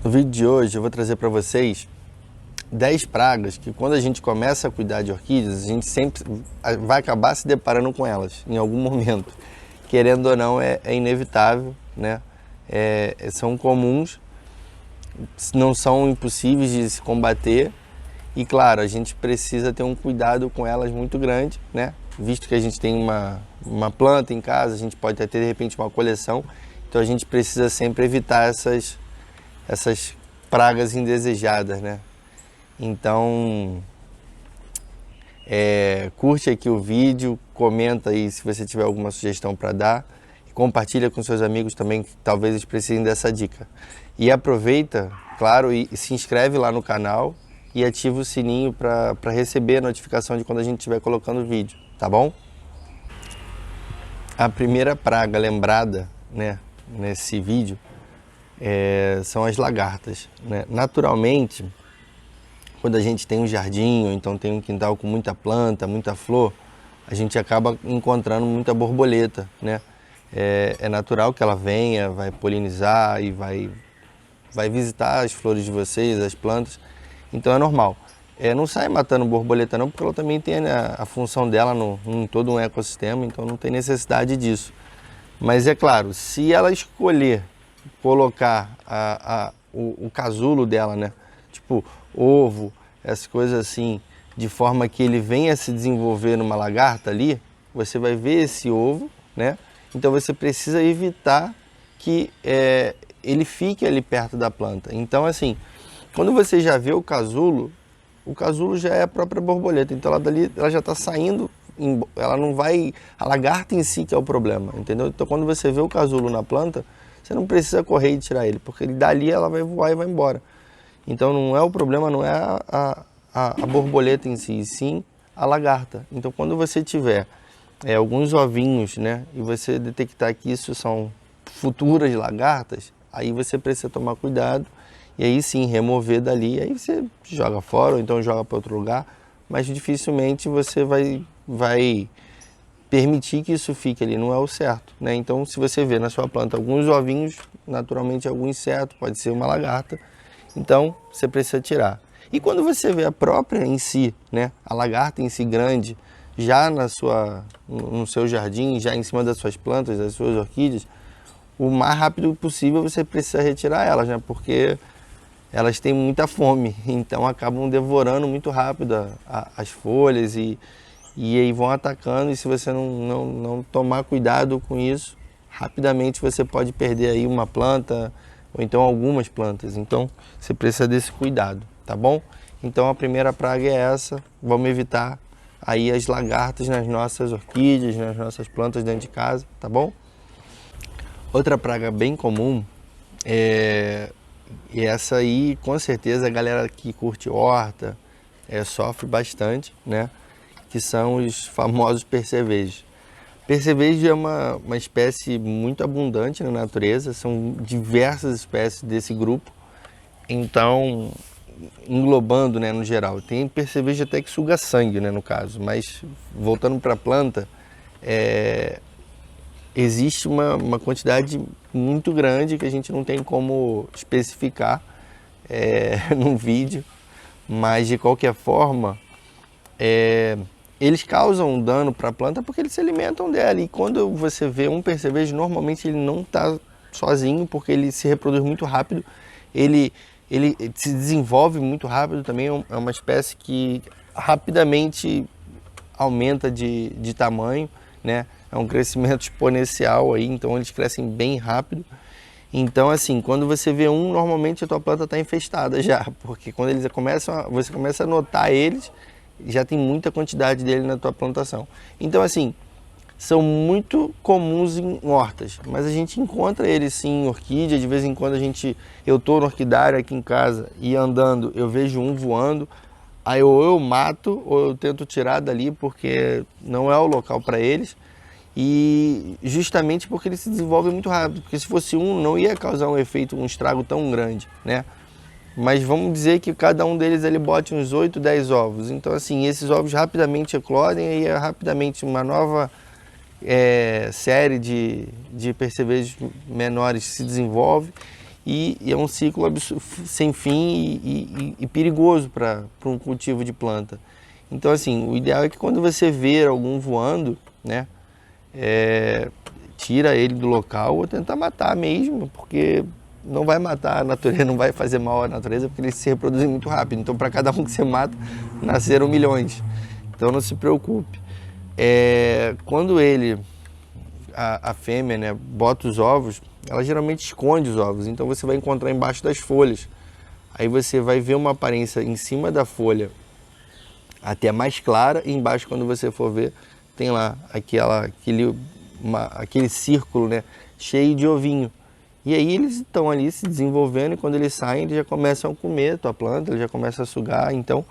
No vídeo de hoje eu vou trazer para vocês 10 pragas que quando a gente começa a cuidar de orquídeas, a gente sempre vai acabar se deparando com elas em algum momento. Querendo ou não, é inevitável, né? São comuns, não são impossíveis de se combater e, claro, a gente precisa ter um cuidado com elas muito grande, né? Visto que a gente tem uma planta em casa, a gente pode até ter de repente uma coleção, então a gente precisa sempre evitar essas pragas indesejadas, né? Então, curte aqui o vídeo, comenta aí se você tiver alguma sugestão para dar, e compartilha com seus amigos também que talvez eles precisem dessa dica. E aproveita, claro, e se inscreve lá no canal e ativa o sininho para receber a notificação de quando a gente estiver colocando vídeo, tá bom? A primeira praga lembrada, né, nesse vídeo são as lagartas, né? Naturalmente, quando a gente tem um jardim ou então tem um quintal com muita planta, muita flor, a gente acaba encontrando muita borboleta, né? É natural que ela venha, vai polinizar e vai visitar as flores de vocês, as plantas, então é normal. Não sai matando borboleta não, porque ela também tem a função dela em todo um ecossistema, então não tem necessidade disso. Mas é claro, se ela escolher colocar o casulo dela, né? Tipo ovo, essas coisas assim, de forma que ele venha se desenvolver numa lagarta ali, você vai ver esse ovo, né? Então você precisa evitar que ele fique ali perto da planta. Então assim, quando você já vê o casulo já é a própria borboleta, então ela dali ela já está saindo, ela não vai, a lagarta em si que é o problema, entendeu? Então quando você vê o casulo na planta, você não precisa correr e tirar ele, porque dali ela vai voar e vai embora. Então não é o problema, não é a borboleta em si, e sim a lagarta. Então quando você tiver alguns ovinhos, né, e você detectar que isso são futuras lagartas, aí você precisa tomar cuidado e aí sim remover dali, aí você joga fora ou então joga para outro lugar, mas dificilmente você vai permitir que isso fique ali, não é o certo, né? Então se você vê na sua planta alguns ovinhos, naturalmente algum inseto, pode ser uma lagarta, então você precisa tirar. E quando você vê a própria em si, né, a lagarta em si grande, já no seu jardim, já em cima das suas plantas, das suas orquídeas, o mais rápido possível você precisa retirar elas, né? Porque elas têm muita fome, então acabam devorando muito rápido as folhas e aí vão atacando, e se você não tomar cuidado com isso, rapidamente você pode perder aí uma planta ou então algumas plantas. Então você precisa desse cuidado, tá bom? Então a primeira praga é essa, vamos evitar aí as lagartas nas nossas orquídeas, nas nossas plantas dentro de casa, tá bom? Outra praga bem comum e essa aí, com certeza, a galera que curte horta sofre bastante, né? Que são os famosos percevejos. Percevejo é uma espécie muito abundante na natureza, são diversas espécies desse grupo. Então, englobando, né, no geral, tem percevejo até que suga sangue, né, no caso. Mas, voltando para a planta, existe uma quantidade muito grande que a gente não tem como especificar num vídeo, mas de qualquer forma, eles causam dano para a planta porque eles se alimentam dela. E quando você vê um percevejo, normalmente ele não está sozinho, porque ele se reproduz muito rápido, ele se desenvolve muito rápido também, é uma espécie que rapidamente aumenta de tamanho, né? É um crescimento exponencial aí, então eles crescem bem rápido. Então assim, quando você vê um, normalmente a tua planta está infestada já, porque quando eles você começa a notar eles, já tem muita quantidade dele na tua plantação. Então assim, são muito comuns em hortas, mas a gente encontra eles sim em orquídea. De vez em quando eu estou no orquidário aqui em casa e andando, eu vejo um voando, aí ou eu mato ou eu tento tirar dali porque não é o local para eles, e justamente porque ele se desenvolve muito rápido, porque se fosse um não ia causar um estrago tão grande, né? Mas vamos dizer que cada um deles ele bote uns 8, 10 ovos, então assim, esses ovos rapidamente eclodem e rapidamente uma nova série de percevejos menores se desenvolve, e é um ciclo sem fim e perigoso para um cultivo de planta. Então, assim, o ideal é que quando você ver algum voando, né, tira ele do local ou tenta matar mesmo, porque não vai matar a natureza, não vai fazer mal à natureza, porque eles se reproduzem muito rápido. Então, para cada um que você mata, nasceram milhões. Então, não se preocupe. Quando a fêmea, né, bota os ovos, ela geralmente esconde os ovos. Então, você vai encontrar embaixo das folhas. Aí você vai ver uma aparência em cima da folha até mais clara, e embaixo, quando você for ver, tem lá aquele círculo, né, cheio de ovinho. E aí eles estão ali se desenvolvendo, e quando eles saem, eles já começam a comer a tua planta, eles já começam a sugar. Então,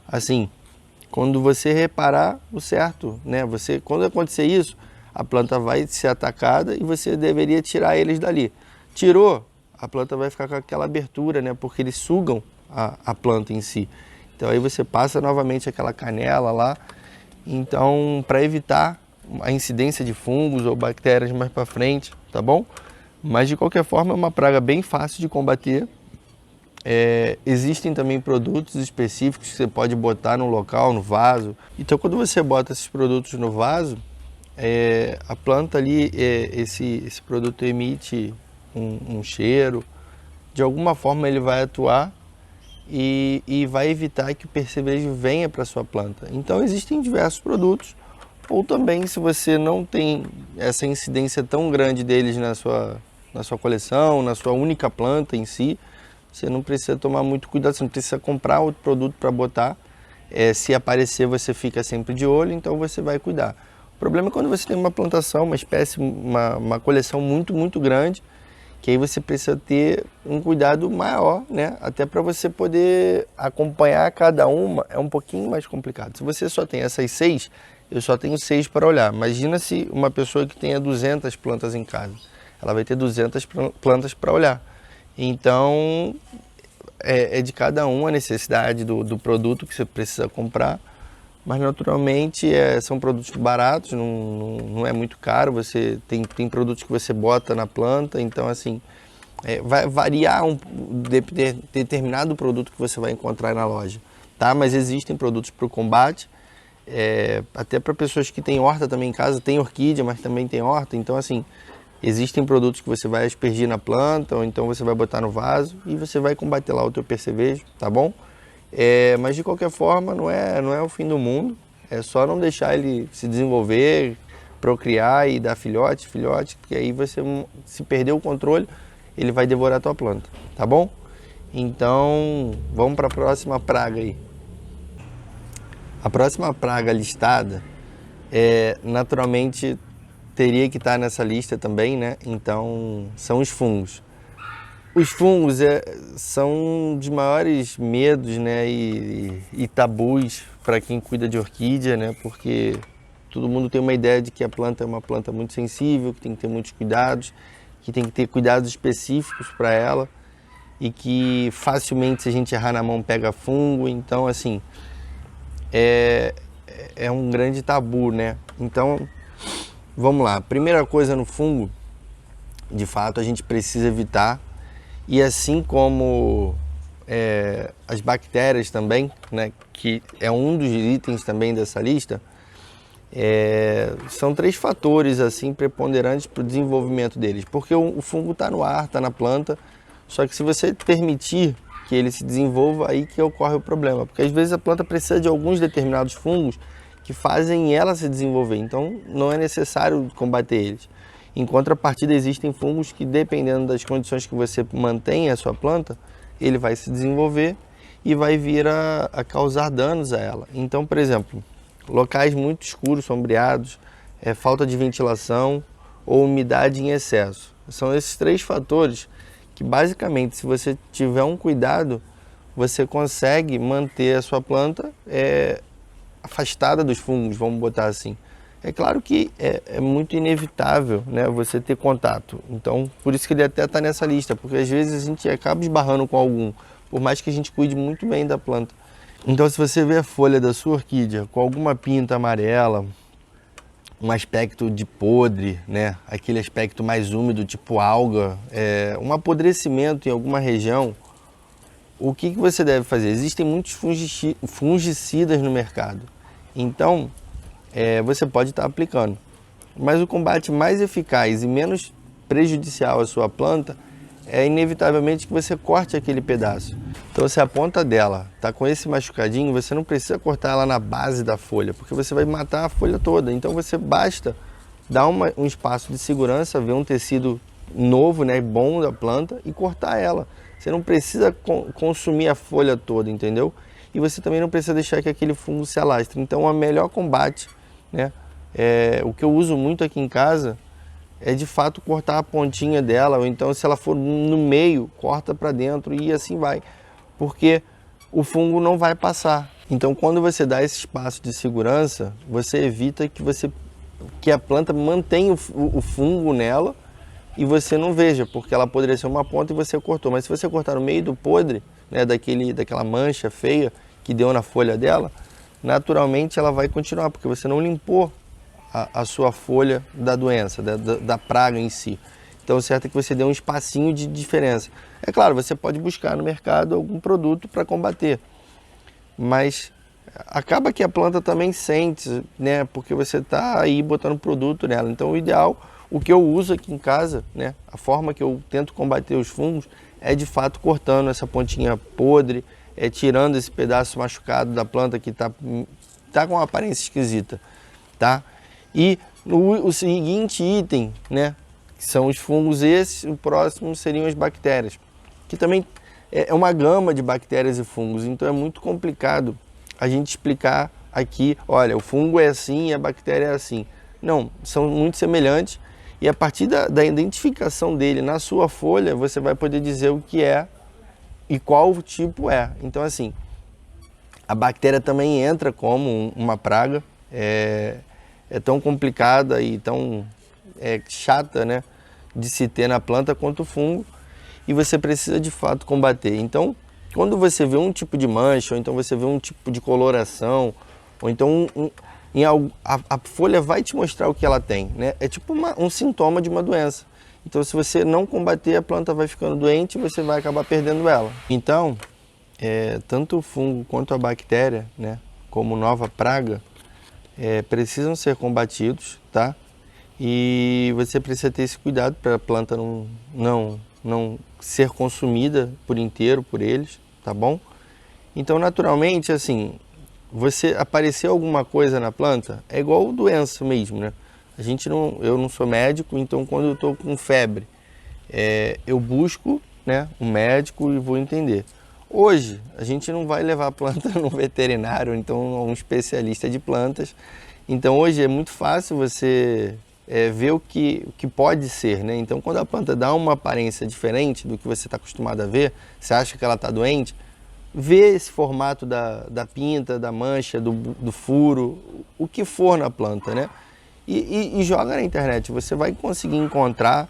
assim, quando você reparar o certo, né, quando acontecer isso, a planta vai ser atacada e você deveria tirar eles dali. Tirou, a planta vai ficar com aquela abertura, né, porque eles sugam a planta em si. Então aí você passa novamente aquela canela lá. Então, para evitar a incidência de fungos ou bactérias mais para frente, tá bom? Mas de qualquer forma é uma praga bem fácil de combater. Existem também produtos específicos que você pode botar no local, no vaso. Então, quando você bota esses produtos no vaso, a planta ali, esse produto emite um cheiro. De alguma forma ele vai atuar e vai evitar que o percevejo venha para sua planta. Então existem diversos produtos, ou também, se você não tem essa incidência tão grande deles na sua coleção, na sua única planta em si, você não precisa tomar muito cuidado, você não precisa comprar outro produto para botar. Se aparecer, você fica sempre de olho, então você vai cuidar. O problema é quando você tem uma plantação, uma espécie, uma coleção muito, muito grande, que aí você precisa ter um cuidado maior, né? Até para você poder acompanhar cada uma, é um pouquinho mais complicado. Se você só tem essas 6, eu só tenho 6 para olhar. Imagina se uma pessoa que tenha 200 plantas em casa, ela vai ter 200 plantas para olhar. Então, é de cada um a necessidade do produto que você precisa comprar, mas naturalmente são produtos baratos, não é muito caro. Você tem produtos que você bota na planta, então assim, vai variar determinado produto que você vai encontrar na loja, tá? Mas existem produtos para o combate, até para pessoas que têm horta também em casa, tem orquídea, mas também tem horta, então assim, existem produtos que você vai aspergir na planta, ou então você vai botar no vaso e você vai combater lá o teu percevejo, tá bom? Mas de qualquer forma não é o fim do mundo, é só não deixar ele se desenvolver, procriar e dar filhote, que aí você, se perder o controle, ele vai devorar a tua planta, tá bom? Então vamos para a próxima praga aí. A próxima praga listada, naturalmente teria que estar nessa lista também, né? Então são os fungos. Os fungos são um dos maiores medos, né, e tabus para quem cuida de orquídea, né, porque todo mundo tem uma ideia de que a planta é uma planta muito sensível, que tem que ter muitos cuidados, que tem que ter cuidados específicos para ela e que facilmente, se a gente errar na mão, pega fungo. Então, assim, é um grande tabu, né? Então, vamos lá. Primeira coisa no fungo, de fato, a gente precisa evitar. E assim como as bactérias também, né, que é um dos itens também dessa lista, são 3 fatores assim preponderantes para o desenvolvimento deles. Porque o fungo está no ar, está na planta, só que se você permitir que ele se desenvolva, aí que ocorre o problema. Porque às vezes a planta precisa de alguns determinados fungos que fazem ela se desenvolver, então não é necessário combater eles. Em contrapartida, existem fungos que, dependendo das condições que você mantém a sua planta, ele vai se desenvolver e vai vir a causar danos a ela. Então, por exemplo, locais muito escuros, sombreados, falta de ventilação ou umidade em excesso. São esses 3 fatores que, basicamente, se você tiver um cuidado, você consegue manter a sua planta afastada dos fungos, vamos botar assim. É claro que é muito inevitável, né, você ter contato. Então, por isso que ele até está nessa lista, porque às vezes a gente acaba esbarrando com algum, por mais que a gente cuide muito bem da planta. Então, se você vê a folha da sua orquídea com alguma pinta amarela, um aspecto de podre, né? Aquele aspecto mais úmido, tipo alga, um apodrecimento em alguma região, o que você deve fazer? Existem muitos fungicidas no mercado, então você pode estar aplicando. Mas o combate mais eficaz e menos prejudicial à sua planta é inevitavelmente que você corte aquele pedaço. Então, se a ponta dela está com esse machucadinho, você não precisa cortar ela na base da folha, porque você vai matar a folha toda. Então, você basta dar um espaço de segurança, ver um tecido novo, né, bom da planta e cortar ela. Você não precisa consumir a folha toda, entendeu? E você também não precisa deixar que aquele fungo se alastre. Então, o melhor combate, né, o que eu uso muito aqui em casa é de fato cortar a pontinha dela, ou então se ela for no meio, corta para dentro e assim vai, porque o fungo não vai passar. Então, quando você dá esse espaço de segurança, você evita que a planta mantenha o fungo nela e você não veja, porque ela poderia ser uma ponta e você cortou. Mas se você cortar no meio do podre, né, daquela mancha feia que deu na folha dela, naturalmente ela vai continuar, porque você não limpou a sua folha da doença, da praga em si. Então, o certo é que você dê um espacinho de diferença. É claro, você pode buscar no mercado algum produto para combater, mas acaba que a planta também sente, né? Porque você está aí botando produto nela. Então, o ideal, o que eu uso aqui em casa, né? A forma que eu tento combater os fungos é de fato cortando essa pontinha podre, tirando esse pedaço machucado da planta que tá com uma aparência esquisita, tá? E o seguinte item, né, que são os fungos, o próximo seriam as bactérias, que também é uma gama de bactérias e fungos, então é muito complicado a gente explicar aqui, olha, o fungo é assim e a bactéria é assim. Não, são muito semelhantes e a partir da identificação dele na sua folha, você vai poder dizer o que é e qual tipo é. Então, assim, a bactéria também entra como uma praga, é tão complicada e tão chata, né, de se ter na planta quanto o fungo, e você precisa de fato combater. Então, quando você vê um tipo de mancha, ou então você vê um tipo de coloração, ou então a folha vai te mostrar o que ela tem, né? É tipo um sintoma de uma doença. Então, se você não combater, a planta vai ficando doente e você vai acabar perdendo ela. Então, tanto o fungo quanto a bactéria, né, como nova praga, precisam ser combatidos, tá? E você precisa ter esse cuidado para a planta não ser consumida por inteiro por eles, tá bom? Então, naturalmente, assim, você aparecer alguma coisa na planta é igual doença mesmo, né? Eu não sou médico, então quando eu estou com febre, eu busco, né, um médico e vou entender. Hoje, a gente não vai levar a planta no veterinário, então a um especialista de plantas. Então, hoje é muito fácil você ver o que pode ser, né? Então, quando a planta dá uma aparência diferente do que você está acostumado a ver, você acha que ela está doente, vê esse formato da pinta, da mancha, do furo, o que for na planta, né? E joga na internet, você vai conseguir encontrar,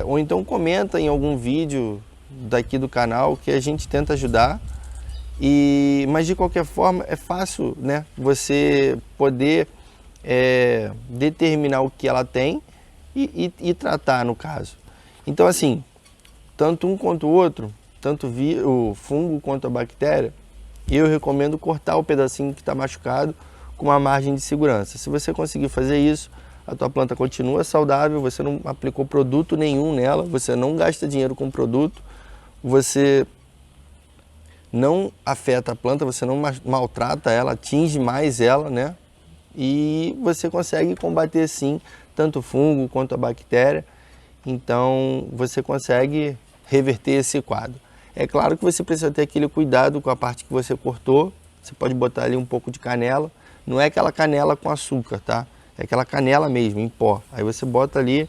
ou então comenta em algum vídeo daqui do canal que a gente tenta ajudar. Mas de qualquer forma é fácil, né, você poder determinar o que ela tem e tratar no caso. Então, assim, tanto um quanto o outro, tanto o fungo quanto a bactéria, eu recomendo cortar o pedacinho que está machucado com uma margem de segurança. Se você conseguir fazer isso, a tua planta continua saudável, você não aplicou produto nenhum nela, você não gasta dinheiro com produto, você não afeta a planta, você não maltrata ela, atinge mais ela, né? E você consegue combater sim, tanto o fungo quanto a bactéria. Então você consegue reverter esse quadro. É claro que você precisa ter aquele cuidado com a parte que você cortou. Você pode botar ali um pouco de canela. Não é aquela canela com açúcar, tá? É aquela canela mesmo, em pó. Aí você bota ali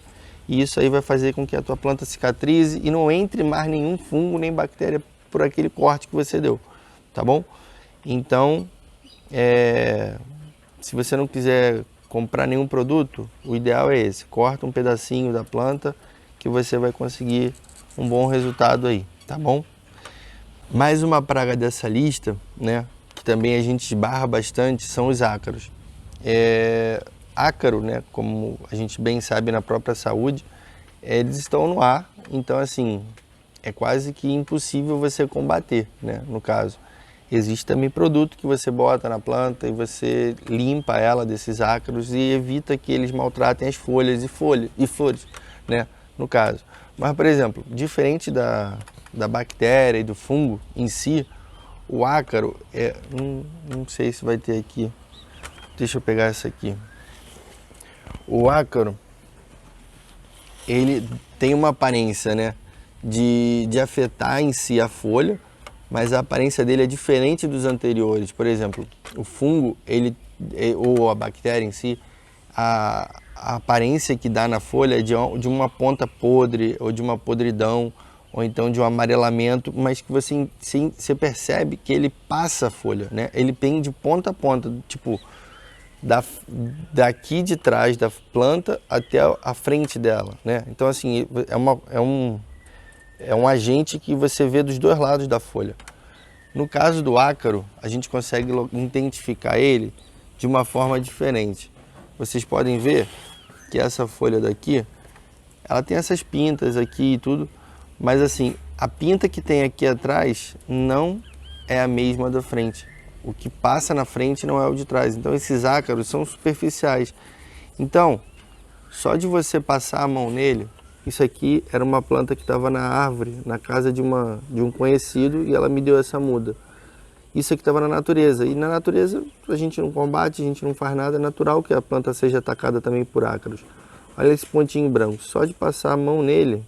e isso aí vai fazer com que a tua planta cicatrize e não entre mais nenhum fungo nem bactéria por aquele corte que você deu, tá bom? Então, se você não quiser comprar nenhum produto, o ideal é esse. Corta um pedacinho da planta que você vai conseguir um bom resultado aí, tá bom? Mais uma praga dessa lista, né, que também a gente esbarra bastante, são os ácaros. ácaro, né, como a gente bem sabe na própria saúde, eles estão no ar, então assim, é quase que impossível você combater, né, no caso. Existe também produto que você bota na planta e você limpa ela desses ácaros e evita que eles maltratem as folhas e flores, né, no caso. Mas, por exemplo, diferente da bactéria e do fungo em si, o ácaro, não sei se vai ter aqui, deixa eu pegar essa aqui. O ácaro, ele tem uma aparência, né, de afetar em si a folha, mas a aparência dele é diferente dos anteriores. Por exemplo, o fungo, ou a bactéria em si, a aparência que dá na folha é de uma ponta podre, ou de uma podridão, ou então de um amarelamento, mas que você percebe que ele passa a folha, né? Ele tem de ponta a ponta, tipo, daqui de trás da planta até a frente dela, né? Então, assim, é um agente que você vê dos dois lados da folha. No caso do ácaro, a gente consegue identificar ele de uma forma diferente. Vocês podem ver que essa folha daqui, ela tem essas pintas aqui e tudo, mas assim, a pinta que tem aqui atrás não é a mesma da frente. O que passa na frente não é o de trás. Então esses ácaros são superficiais. Então, só de você passar a mão nele, isso aqui era uma planta que estava na árvore, na casa de um conhecido, e ela me deu essa muda. Isso aqui estava na natureza, e na natureza a gente não combate, a gente não faz nada, é natural que a planta seja atacada também por ácaros. Olha esse pontinho branco, só de passar a mão nele,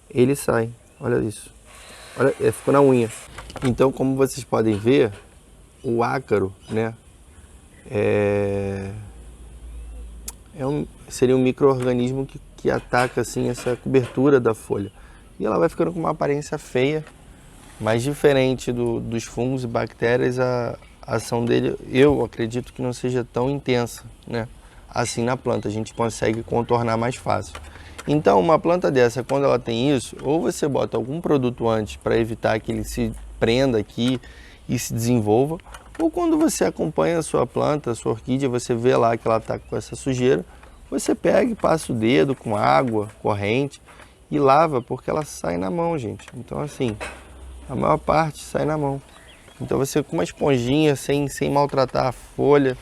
ele sai, olha isso. Olha, ficou na unha. Então, como vocês podem ver, o ácaro, né, seria um micro-organismo que ataca assim essa cobertura da folha. E ela vai ficando com uma aparência feia, mas diferente dos fungos e bactérias, a ação dele, eu acredito que não seja tão intensa, né? Assim na planta, a gente consegue contornar mais fácil. Então, uma planta dessa, quando ela tem isso, ou você bota algum produto antes para evitar que ele se prenda aqui e se desenvolva, ou quando você acompanha a sua planta, a sua orquídea, você vê lá que ela está com essa sujeira, você pega e passa o dedo com água corrente e lava, porque ela sai na mão, gente. Então, assim, a maior parte sai na mão. Então, você com uma esponjinha, sem maltratar a folha,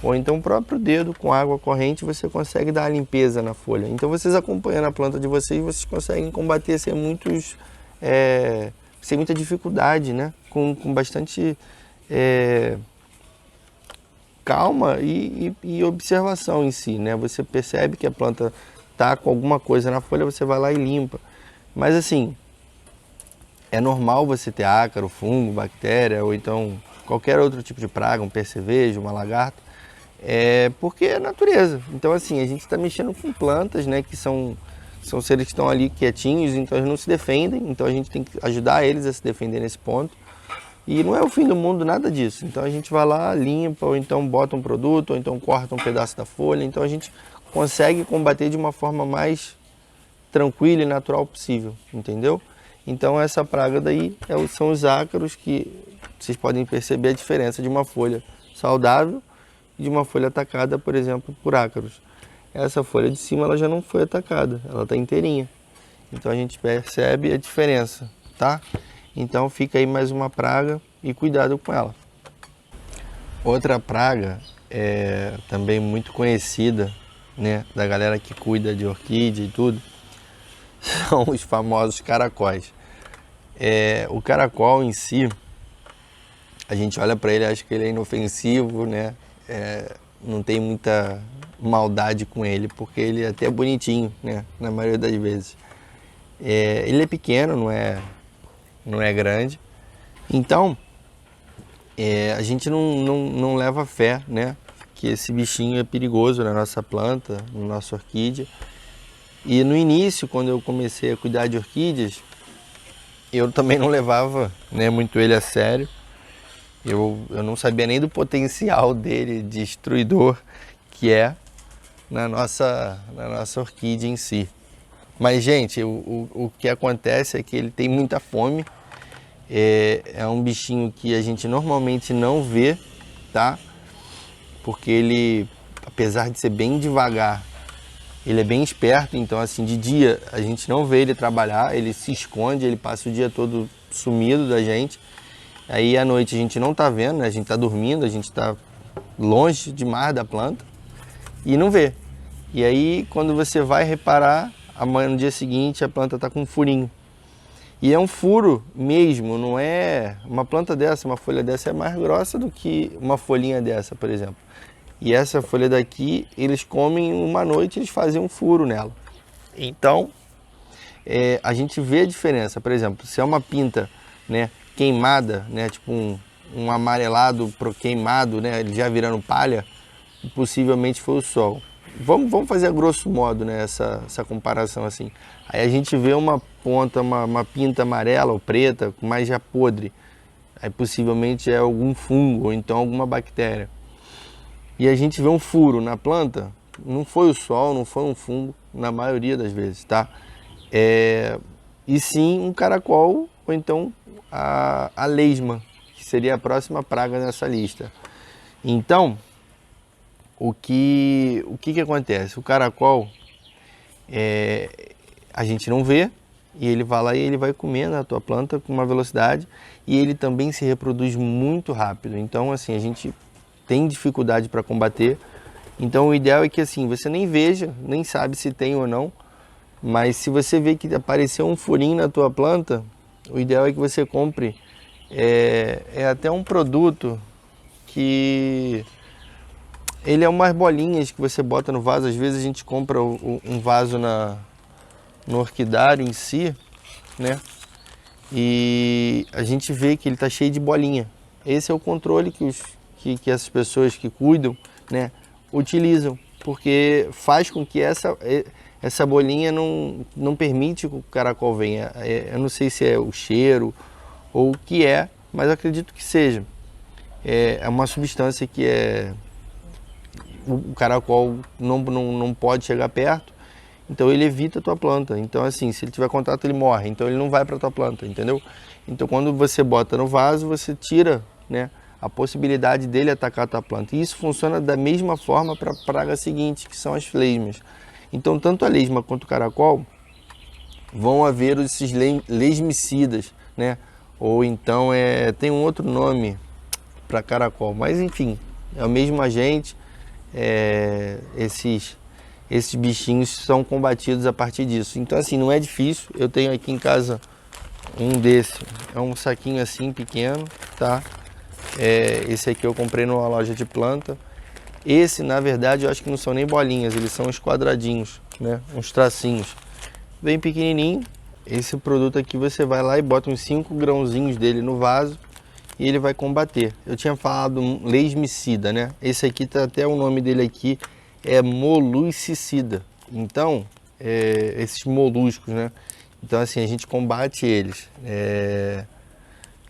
ou então o próprio dedo com água corrente, você consegue dar a limpeza na folha. Então, vocês acompanhando a planta de vocês, vocês conseguem combater sem muita dificuldade, né? Com bastante calma e observação em si, né? Você percebe que a planta está com alguma coisa na folha, você vai lá e limpa. Mas assim, é normal você ter ácaro, fungo, bactéria, ou então qualquer outro tipo de praga, um percevejo, uma lagarta, porque é natureza. Então assim, a gente está mexendo com plantas, né, que são seres que estão ali quietinhos, então eles não se defendem, então a gente tem que ajudar eles a se defender nesse ponto. E não é o fim do mundo, nada disso. Então a gente vai lá, limpa, ou então bota um produto, ou então corta um pedaço da folha. Então a gente consegue combater de uma forma mais tranquila e natural possível, entendeu? Então essa praga daí são os ácaros, que vocês podem perceber a diferença de uma folha saudável e de uma folha atacada, por exemplo, por ácaros. Essa folha de cima ela já não foi atacada, ela está inteirinha. Então a gente percebe a diferença, tá? Então fica aí mais uma praga e cuidado com ela. Outra praga também muito conhecida, né, da galera que cuida de orquídea e tudo, são os famosos caracóis. O caracol em si, a gente olha para ele e acha que ele é inofensivo, né? Não tem muita maldade com ele, porque ele é até bonitinho, né? Na maioria das vezes. Ele é pequeno, não é grande. Então, a gente não leva fé, né, que esse bichinho é perigoso na nossa planta, na nossa orquídea. E no início, quando eu comecei a cuidar de orquídeas, eu também não levava, né, muito ele a sério. Eu não sabia nem do potencial dele destruidor que é na nossa orquídea em si. Mas, gente, o que acontece é que ele tem muita fome. É um bichinho que a gente normalmente não vê, tá? porque ele, apesar de ser bem devagar, ele é bem esperto. Então assim, de dia a gente não vê ele trabalhar, ele se esconde, ele passa o dia todo sumido da gente. Aí à noite a gente não tá vendo, né? A gente tá dormindo, a gente tá longe demais da planta e não vê. E aí quando você vai reparar, amanhã no dia seguinte a planta tá com um furinho. E é um furo mesmo, não é uma planta dessa, uma folha dessa é mais grossa do que uma folhinha dessa, por exemplo. E essa folha daqui, eles comem uma noite, eles fazem um furo nela. Então, a gente vê a diferença. Por exemplo, se é uma pinta, né, queimada, né, tipo um amarelado pro queimado, né, ele já virando palha, possivelmente foi o sol. Vamos fazer a grosso modo, né, essa comparação assim. Aí a gente vê uma ponta, uma pinta amarela ou preta, mais já podre. Aí possivelmente é algum fungo ou então alguma bactéria. E a gente vê um furo na planta, não foi o sol, não foi um fungo, na maioria das vezes, tá? E sim um caracol ou então a lesma, que seria a próxima praga nessa lista. Então, o que acontece? O caracol, a gente não vê, e ele vai lá e ele vai comendo a tua planta com uma velocidade, e ele também se reproduz muito rápido. Então, assim, a gente tem dificuldade para combater. Então, o ideal é que assim, você nem veja, nem sabe se tem ou não, mas se você vê que apareceu um furinho na tua planta, o ideal é que você compre até um produto que ele é umas bolinhas que você bota no vaso. Às vezes a gente compra um vaso no orquidário em si, né? E a gente vê que ele está cheio de bolinha. Esse é o controle que essas pessoas que cuidam, né, utilizam, porque faz com que essa bolinha não permite que o caracol venha. Eu não sei se é o cheiro ou o que é, mas acredito que seja. É uma substância que o caracol não pode chegar perto, então ele evita a tua planta. Então assim, se ele tiver contato ele morre, então ele não vai para a tua planta, entendeu? Então quando você bota no vaso, você tira, né, a possibilidade dele atacar a tua planta. E isso funciona da mesma forma para a praga seguinte, que são as lesmas. Então tanto a lesma quanto o caracol vão haver esses lesmicidas, né? Ou então tem um outro nome para caracol, mas enfim, é o mesmo agente. Esses bichinhos são combatidos a partir disso. Então assim, não é difícil. Eu tenho aqui em casa um desse, é um saquinho assim pequeno, tá? Esse aqui eu comprei numa loja de planta. Esse, na verdade, eu acho que não são nem bolinhas, eles são uns quadradinhos, né? Uns tracinhos. Bem pequenininho. Esse produto aqui você vai lá e bota uns 5 grãozinhos dele no vaso e ele vai combater. Eu tinha falado lesmicida, né? Esse aqui tá até o nome dele aqui, é moluscicida. Então, esses moluscos, né? Então assim, a gente combate eles.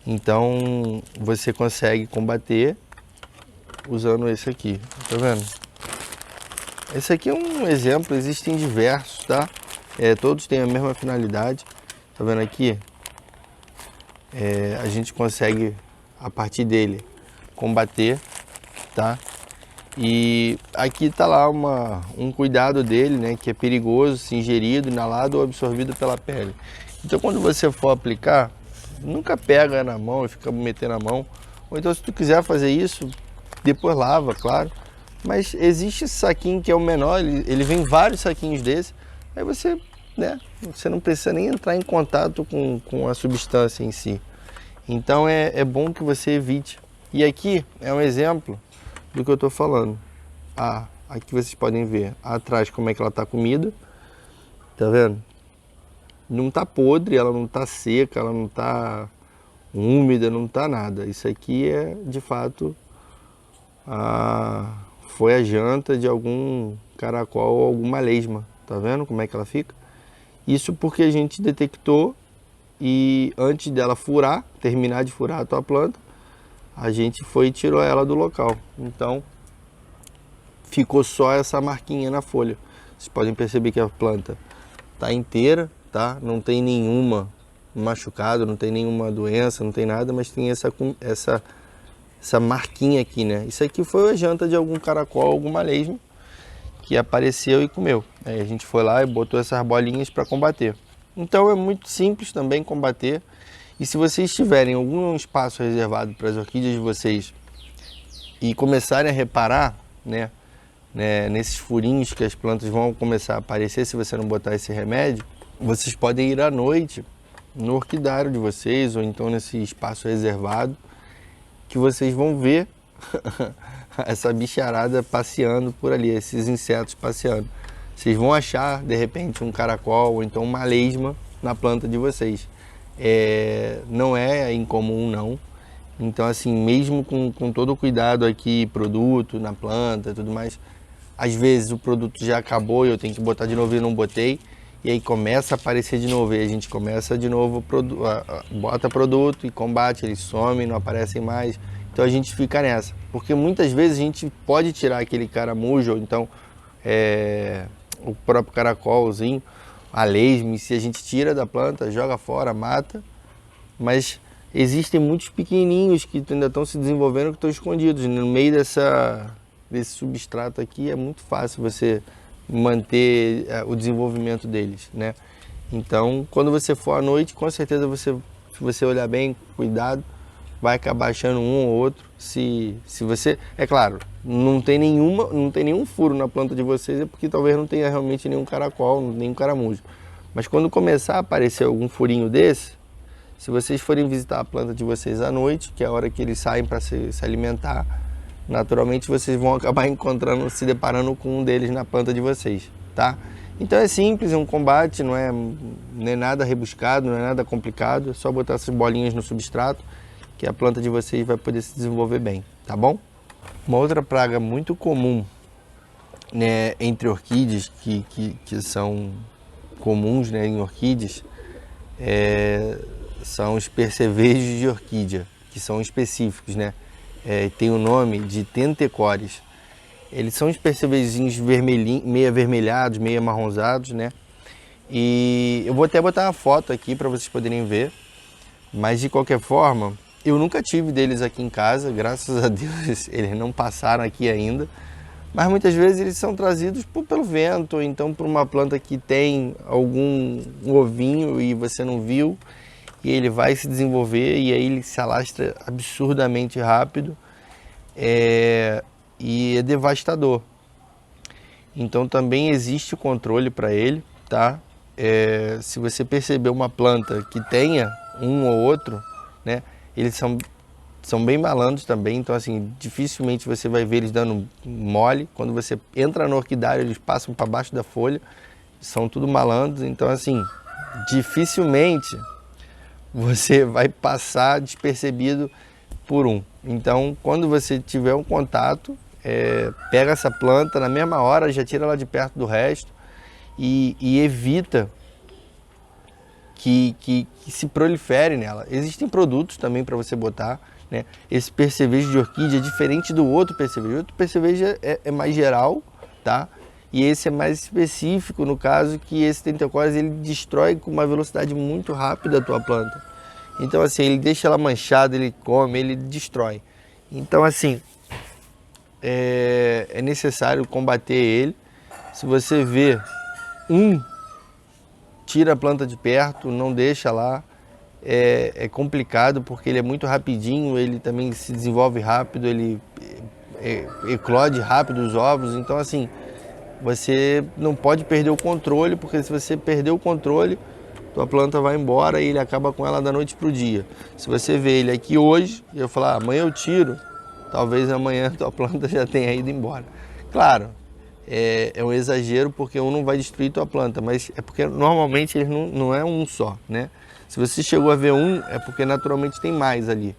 Então você consegue combater usando esse aqui, tá vendo? Esse aqui é um exemplo, existem diversos, tá? Todos têm a mesma finalidade, tá vendo aqui? A gente consegue, a partir dele, combater, tá? E aqui tá lá um cuidado dele, né? Que é perigoso se ingerido, inalado ou absorvido pela pele. Então quando você for aplicar, nunca pega na mão e fica metendo na mão. Ou então se tu quiser fazer isso, depois lava, claro. Mas existe esse saquinho que é o menor, ele vem vários saquinhos desse. Aí você, né, você não precisa nem entrar em contato com a substância em si. Então é bom que você evite. E aqui é um exemplo do que eu estou falando. Aqui vocês podem ver atrás como é que ela está comida. Tá vendo? Não tá podre, ela não tá seca, ela não tá úmida, não tá nada. Isso aqui é, de fato, foi a janta de algum caracol ou alguma lesma. Tá vendo como é que ela fica? Isso porque a gente detectou e antes dela terminar de furar a tua planta, a gente foi e tirou ela do local. Então, ficou só essa marquinha na folha. Vocês podem perceber que a planta tá inteira, tá? Não tem nenhuma machucada, não tem nenhuma doença, não tem nada, mas tem essa marquinha aqui, né? Isso aqui foi a janta de algum caracol, alguma lesma que apareceu e comeu. Aí a gente foi lá e botou essas bolinhas para combater. Então é muito simples também combater. E se vocês tiverem algum espaço reservado para as orquídeas de vocês e começarem a reparar, né, nesses furinhos que as plantas vão começar a aparecer se você não botar esse remédio, vocês podem ir à noite no orquidário de vocês ou então nesse espaço reservado, que vocês vão ver essa bicharada passeando por ali, esses insetos passeando. Vocês vão achar, de repente, um caracol ou então uma lesma na planta de vocês. Não é incomum, não. Então, assim, mesmo com todo o cuidado aqui, produto na planta e tudo mais, às vezes o produto já acabou e eu tenho que botar de novo e não botei, e aí começa a aparecer de novo, e a gente começa de novo, bota produto e combate, eles somem, não aparecem mais. Então a gente fica nessa, porque muitas vezes a gente pode tirar aquele caramujo, ou então o próprio caracolzinho, a lesma, se a gente tira da planta, joga fora, mata, mas existem muitos pequenininhos que ainda estão se desenvolvendo, que estão escondidos no meio desse substrato aqui. É muito fácil você manter o desenvolvimento deles, né? Então, quando você for à noite, com certeza se você olhar bem, cuidado, vai acabar achando um ou outro. Se você, é claro, não tem nenhum furo na planta de vocês, é porque talvez não tenha realmente nenhum caracol, nenhum caramujo. Mas quando começar a aparecer algum furinho desse, se vocês forem visitar a planta de vocês à noite, que é a hora que eles saem para se alimentar, naturalmente vocês vão acabar se deparando com um deles na planta de vocês, tá? Então é simples, é um combate, não é nada rebuscado, não é nada complicado, é só botar essas bolinhas no substrato que a planta de vocês vai poder se desenvolver bem, tá bom? Uma outra praga muito comum, né, entre orquídeas, que são comuns, né, em orquídeas, são os percevejos de orquídea, que são específicos, né? Tem o nome de tentecores. Eles são os percevejinhos meio avermelhados, meio amarronzados, né? E eu vou até botar uma foto aqui para vocês poderem ver, mas de qualquer forma, eu nunca tive deles aqui em casa, graças a Deus eles não passaram aqui ainda, mas muitas vezes eles são trazidos pelo vento, ou então por uma planta que tem algum ovinho e você não viu, e ele vai se desenvolver e aí ele se alastra absurdamente rápido, e é devastador. Então também existe controle para ele, tá? Se você perceber uma planta que tenha um ou outro, né, eles são bem malandros também, então assim, dificilmente você vai ver eles dando mole. Quando você entra no orquidário, eles passam para baixo da folha, são tudo malandros, então assim, dificilmente você vai passar despercebido por um. Então, quando você tiver um contato, pega essa planta na mesma hora, já tira ela de perto do resto e evita que se prolifere nela. Existem produtos também para você botar, né? Esse percevejo de orquídea é diferente do outro percevejo. O outro percevejo é mais geral, tá? E esse é mais específico, no caso que esse tentecores ele destrói com uma velocidade muito rápida a tua planta. Então assim, ele deixa ela manchada, ele come, ele destrói. Então assim, é necessário combater ele. Se você vê tira a planta de perto, não deixa lá. É complicado porque ele é muito rapidinho, ele também se desenvolve rápido, ele eclode rápido os ovos. Então assim, você não pode perder o controle, porque se você perder o controle, tua planta vai embora e ele acaba com ela da noite para o dia. Se você vê ele aqui hoje e eu falar, amanhã eu tiro, talvez amanhã tua planta já tenha ido embora. Claro, é um exagero porque um não vai destruir tua planta, mas é porque normalmente ele não é um só, né? Se você chegou a ver um, é porque naturalmente tem mais ali.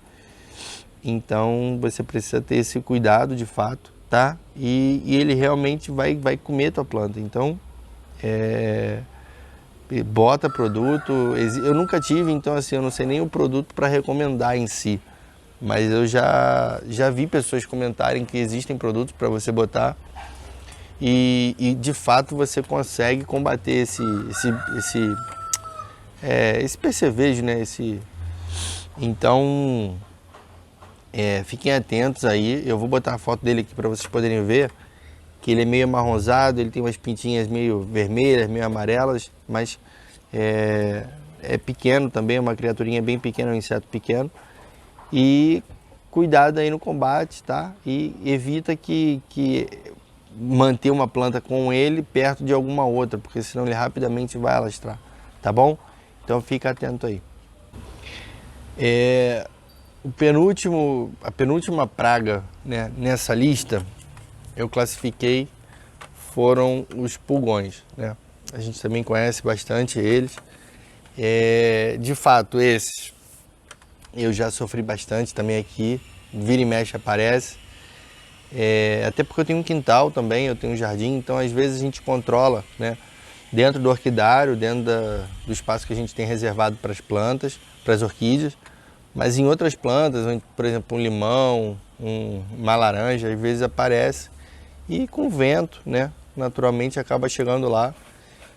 Então você precisa ter esse cuidado de fato, tá? E ele realmente vai comer tua planta. Então, bota produto. Eu nunca tive, então assim, eu não sei nem o produto para recomendar em si. Mas eu já vi pessoas comentarem que existem produtos para você botar. E de fato você consegue combater esse percevejo, né? Então Fiquem atentos aí, eu vou botar a foto dele aqui para vocês poderem ver, que ele é meio amarronzado, ele tem umas pintinhas meio vermelhas, meio amarelas, mas é pequeno também, é uma criaturinha bem pequena, um inseto pequeno. E cuidado aí no combate, tá? E evita que manter uma planta com ele perto de alguma outra, porque senão ele rapidamente vai alastrar, tá bom? Então fica atento aí. A penúltima praga, né, nessa lista, eu classifiquei, foram os pulgões, né? A gente também conhece bastante eles. De fato, esses eu já sofri bastante também aqui, vira e mexe aparece. Até porque eu tenho um quintal também, eu tenho um jardim, então às vezes a gente controla, né, dentro do orquidário, dentro do espaço que a gente tem reservado para as plantas, para as orquídeas, mas em outras plantas, por exemplo, um limão, uma laranja, às vezes aparece e com vento, né, naturalmente acaba chegando lá.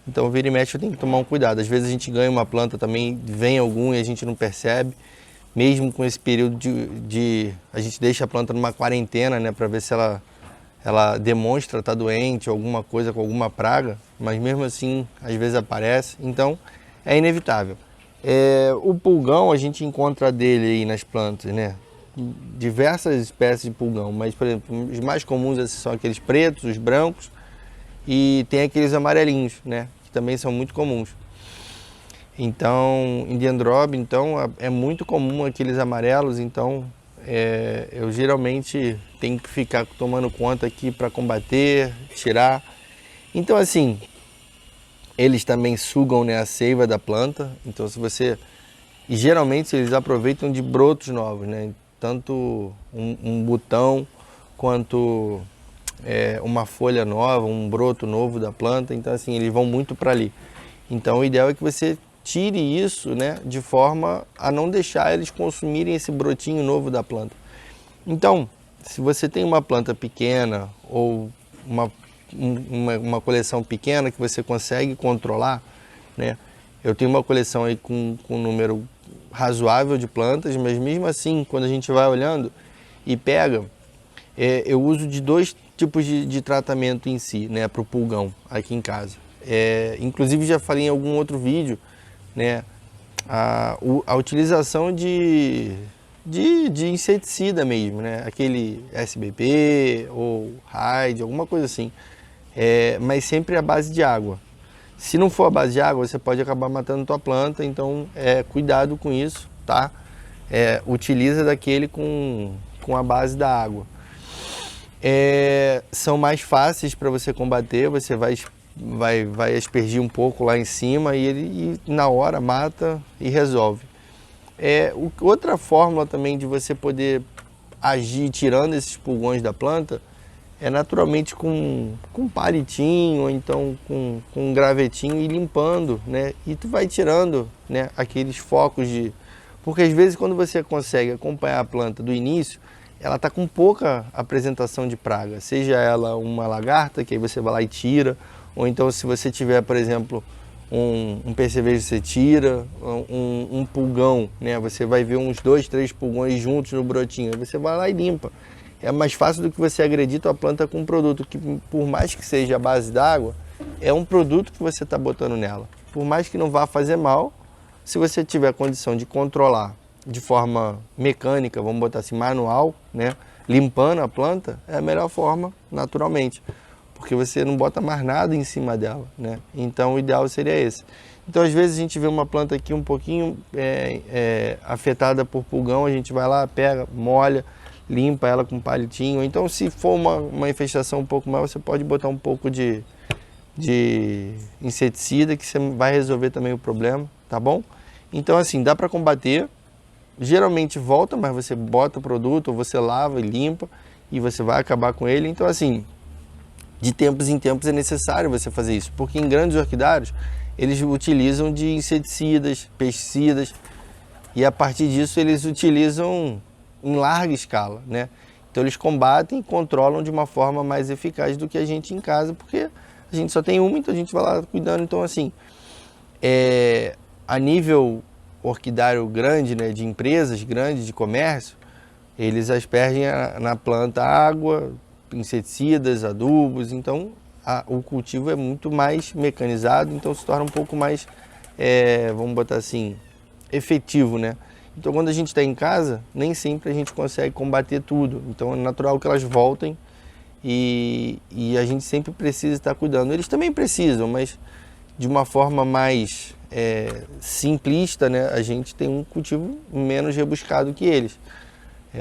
Então vira e mexe eu tenho que tomar um cuidado. Às vezes a gente ganha uma planta também, vem algum e a gente não percebe. Mesmo com esse período a gente deixa a planta numa quarentena, né, para ver se ela demonstra estar doente, alguma coisa com alguma praga, mas mesmo assim às vezes aparece, então é inevitável. O pulgão a gente encontra dele aí nas plantas, né, diversas espécies de pulgão, mas por exemplo os mais comuns são aqueles pretos, os brancos e tem aqueles amarelinhos, né, que também são muito comuns. Então, em dendróbio, então, é muito comum aqueles amarelos, então eu geralmente tenho que ficar tomando conta aqui para combater, tirar. Então, assim, eles também sugam, né, a seiva da planta, então e geralmente eles aproveitam de brotos novos, né, tanto um botão quanto uma folha nova, um broto novo da planta, então assim, eles vão muito para ali. Então o ideal é que você tire isso, né, de forma a não deixar eles consumirem esse brotinho novo da planta. Então, se você tem uma planta pequena ou uma coleção pequena que você consegue controlar, né? Eu tenho uma coleção aí com um número razoável de plantas, mas mesmo assim, quando a gente vai olhando e pega, eu uso de dois tipos de tratamento em si, né, para o pulgão aqui em casa. Inclusive já falei em algum outro vídeo, né, a utilização de inseticida mesmo, né, aquele SBP ou Raid, alguma coisa assim, mas sempre à base de água. Se não for à base de água, você pode acabar matando tua planta, então cuidado com isso, tá? Utiliza daquele com a base da água. São mais fáceis para você combater, você vai aspergir um pouco lá em cima e na hora mata e resolve. Outra fórmula também de você poder agir tirando esses pulgões da planta é naturalmente com palitinho ou então com um gravetinho e limpando, né? E tu vai tirando, né, aqueles focos porque às vezes quando você consegue acompanhar a planta do início, ela está com pouca apresentação de praga, seja ela uma lagarta, que aí você vai lá e tira, ou então se você tiver, por exemplo, um percevejo, você tira, um pulgão, né? Você vai ver uns 2, 3 pulgões juntos no brotinho, aí você vai lá e limpa. É mais fácil do que você agredir a planta com um produto que, por mais que seja a base d'água, é um produto que você está botando nela. Por mais que não vá fazer mal, se você tiver condição de controlar de forma mecânica, vamos botar assim, manual, né, limpando a planta, é a melhor forma, naturalmente, porque você não bota mais nada em cima dela, né? Então o ideal seria esse. Então às vezes a gente vê uma planta aqui um pouquinho afetada por pulgão, a gente vai lá, pega, molha, limpa ela com um palitinho. Então se for uma infestação um pouco maior, você pode botar um pouco de inseticida, que você vai resolver também o problema, tá bom? Então assim, dá para combater. Geralmente volta, mas você bota o produto, ou você lava e limpa, e você vai acabar com ele. Então assim, de tempos em tempos é necessário você fazer isso, porque em grandes orquidários eles utilizam de inseticidas, pesticidas, e a partir disso eles utilizam em larga escala, né? Então eles combatem e controlam de uma forma mais eficaz do que a gente em casa, porque a gente só tem uma, então a gente vai lá cuidando. Então assim, a nível orquidário grande, né, de empresas grandes, de comércio, eles aspergem na planta água, inseticidas, adubos, então o cultivo é muito mais mecanizado, então se torna um pouco mais, vamos botar assim, efetivo, né? Então quando a gente está em casa, nem sempre a gente consegue combater tudo, então é natural que elas voltem e a gente sempre precisa estar cuidando. Eles também precisam, mas de uma forma mais simplista, né? A gente tem um cultivo menos rebuscado que eles.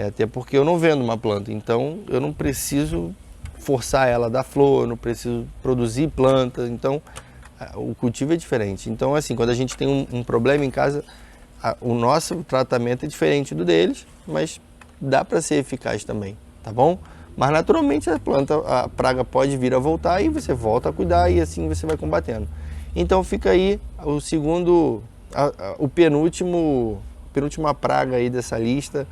Até porque eu não vendo uma planta, então eu não preciso forçar ela a dar flor, eu não preciso produzir planta, então o cultivo é diferente. Então assim, quando a gente tem um problema em casa, o nosso tratamento é diferente do deles, mas dá para ser eficaz também, tá bom? Mas naturalmente a praga pode vir a voltar e você volta a cuidar e assim você vai combatendo. Então fica aí o segundo, penúltima praga aí dessa lista,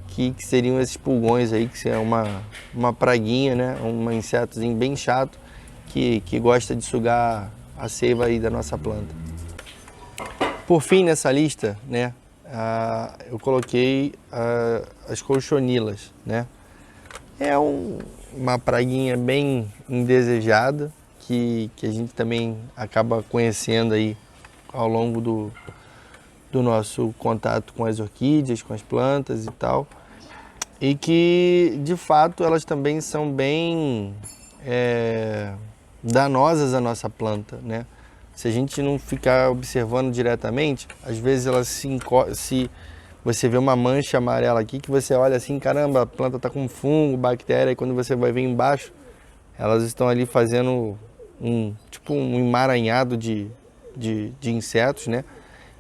que seriam esses pulgões aí, que é uma praguinha, né? Um insetozinho bem chato que gosta de sugar a seiva aí da nossa planta. Por fim, nessa lista, né? Eu coloquei as cochonilas, né? É uma praguinha bem indesejada que a gente também acaba conhecendo aí ao longo do nosso contato com as orquídeas, com as plantas e tal. E que, de fato, elas também são bem danosas à nossa planta, né? Se a gente não ficar observando diretamente, às vezes elas se você vê uma mancha amarela aqui, que você olha assim, caramba, a planta está com fungo, bactéria, e quando você vai ver embaixo, elas estão ali fazendo tipo um emaranhado de insetos, né?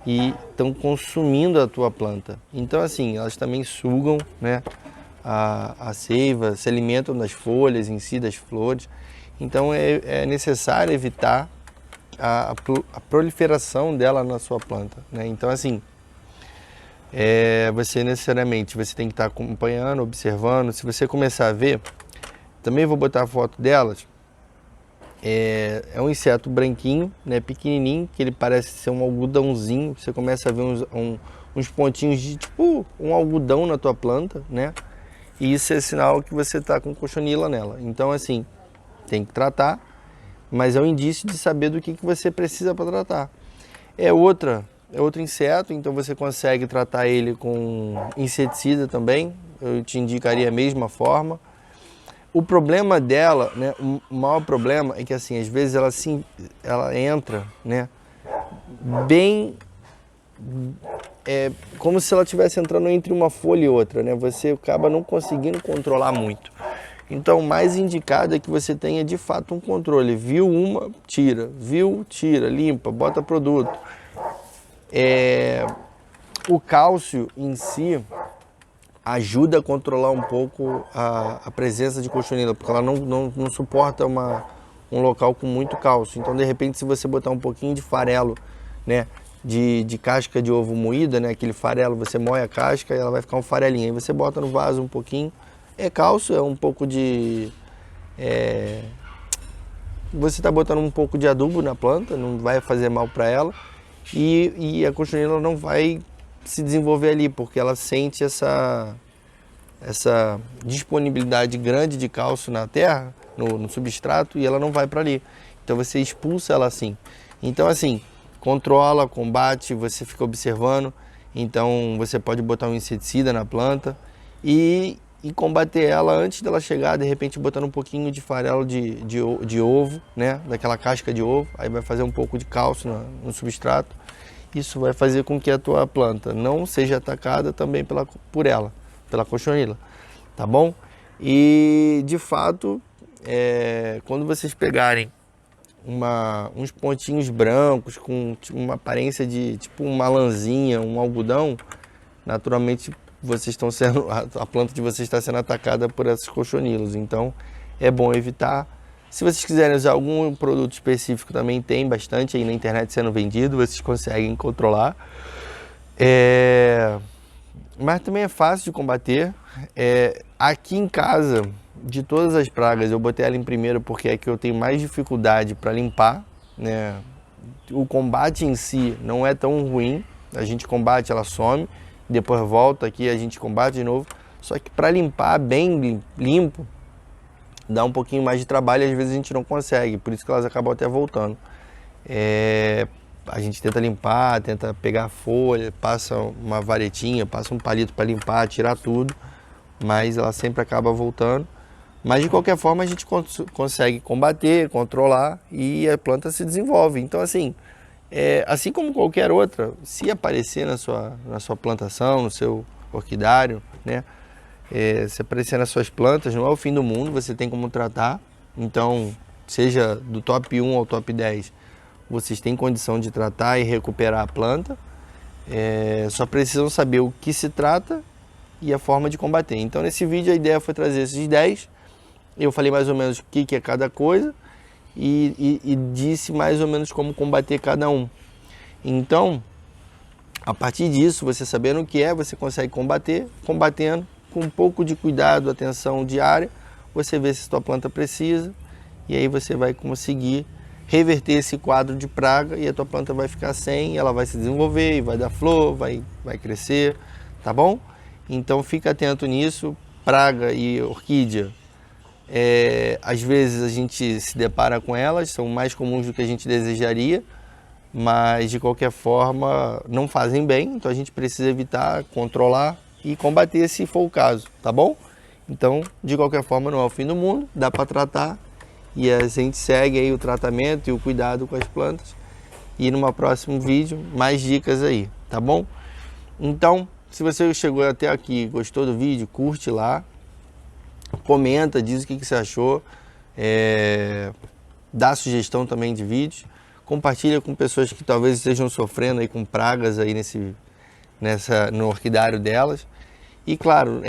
E estão consumindo a tua planta. Então, assim, elas também sugam, né? A seiva, se alimentam das folhas em si, das flores. Então é necessário evitar a proliferação dela na sua planta, né? Então assim, você necessariamente você tem que estar acompanhando, observando. Se você começar a ver, também vou botar a foto delas. É um inseto branquinho, né, pequenininho, que ele parece ser um algodãozinho. Você começa a ver uns pontinhos de tipo um algodão na tua planta, né? E isso é sinal que você está com cochonila nela. Então, assim, tem que tratar, mas é um indício de saber do que você precisa para tratar. É outro inseto, então você consegue tratar ele com inseticida também. Eu te indicaria a mesma forma. O problema dela, né, o maior problema é que, assim, às vezes ela entra, né, bem... como se ela estivesse entrando entre uma folha e outra, né? Você acaba não conseguindo controlar muito. Então, o mais indicado é que você tenha de fato um controle. Viu uma, tira. Viu, tira, limpa, bota produto. O cálcio em si ajuda a controlar um pouco a presença de cochonila, porque ela não suporta um local com muito cálcio. Então, de repente, se você botar um pouquinho de farelo, né, de casca de ovo moída, né, aquele farelo, você moe a casca e ela vai ficar um farelinho. Aí você bota no vaso um pouquinho, cálcio, é um pouco de... você está botando um pouco de adubo na planta, não vai fazer mal para ela, e a cochonila não vai se desenvolver ali, porque ela sente essa disponibilidade grande de cálcio na terra, no substrato, e ela não vai para ali. Então você expulsa ela assim. Então assim, controla, combate, você fica observando. Então você pode botar um inseticida na planta e combater ela antes dela chegar, de repente botando um pouquinho de farelo de ovo, né? Daquela casca de ovo, aí vai fazer um pouco de cálcio no substrato. Isso vai fazer com que a tua planta não seja atacada também pela cochonila, tá bom? E de fato, quando vocês pegarem uns pontinhos brancos com tipo, uma aparência de tipo uma lãzinha, um algodão, naturalmente a planta de vocês está sendo atacada por esses cochonilos. Então é bom evitar. Se vocês quiserem usar algum produto específico, também tem bastante aí na internet sendo vendido, vocês conseguem controlar. Mas também é fácil de combater. Aqui em casa, de todas as pragas, eu botei ela em primeiro porque é que eu tenho mais dificuldade para limpar, né? O combate em si não é tão ruim, a gente combate, ela some, depois volta aqui, a gente combate de novo. Só que para limpar bem limpo, dá um pouquinho mais de trabalho e às vezes a gente não consegue, por isso que elas acabam até voltando. A gente tenta limpar, tenta pegar a folha, passa uma varetinha, passa um palito para limpar, tirar tudo, mas ela sempre acaba voltando. Mas de qualquer forma a gente consegue combater, controlar e a planta se desenvolve. Então assim, assim como qualquer outra, se aparecer na sua plantação, no seu orquidário, né? Se aparecer nas suas plantas, não é o fim do mundo, você tem como tratar. Então, seja do top 1 ao top 10, vocês têm condição de tratar e recuperar a planta. Só precisam saber o que se trata e a forma de combater. Então, nesse vídeo a ideia foi trazer esses 10. Eu falei mais ou menos o que é cada coisa e disse mais ou menos como combater cada um. Então, a partir disso, você sabendo o que você consegue combater, combatendo com um pouco de cuidado, atenção diária, você vê se a sua planta precisa e aí você vai conseguir reverter esse quadro de praga e a tua planta vai ficar sem, ela vai se desenvolver, vai dar flor, vai crescer, tá bom? Então fica atento nisso, praga e orquídea. Às vezes a gente se depara com elas, são mais comuns do que a gente desejaria, mas de qualquer forma não fazem bem, então a gente precisa evitar, controlar e combater se for o caso, tá bom? Então, de qualquer forma, não é o fim do mundo, dá para tratar e a gente segue aí o tratamento e o cuidado com as plantas. E numa próximo vídeo, mais dicas aí, tá bom? Então, se você chegou até aqui, gostou do vídeo, curte lá, comenta, diz o que você achou, dá sugestão também de vídeos, compartilha com pessoas que talvez estejam sofrendo aí com pragas aí no orquidário delas. E claro,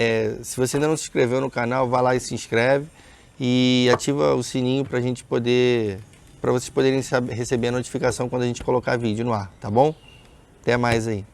se você ainda não se inscreveu no canal, vai lá e se inscreve e ativa o sininho para vocês poderem receber a notificação quando a gente colocar vídeo no ar, tá bom? Até mais aí.